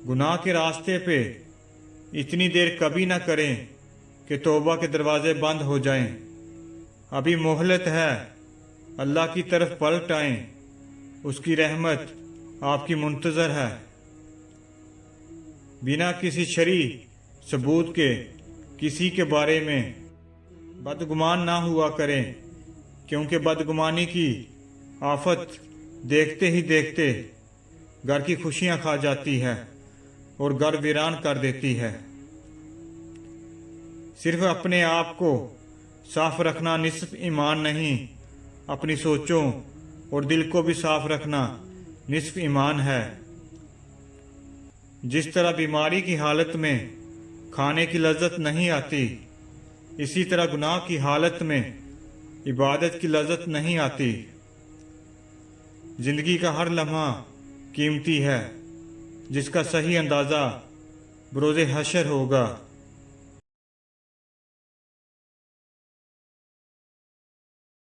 गुनाह के रास्ते पे इतनी देर कभी ना करें कि तौबा के दरवाजे बंद हो जाएं। अभी मोहलत है, अल्लाह की तरफ पलट आएं, उसकी रहमत आपकी मुंतजर है। बिना किसी शरई सबूत के किसी के बारे में बदगुमान ना हुआ करें, क्योंकि बदगुमानी की आफत देखते ही देखते घर की खुशियां खा जाती है और घर वीरान कर देती है। सिर्फ अपने आप को साफ रखना निस्फ ईमान नहीं, अपनी सोचों और दिल को भी साफ रखना निस्फ ईमान है। जिस तरह बीमारी की हालत में खाने की लज्जत नहीं आती, इसी तरह गुनाह की हालत में इबादत की लज्जत नहीं आती। जिंदगी का हर लम्हा कीमती है, जिसका सही अंदाज़ा बरोज़े हशर होगा।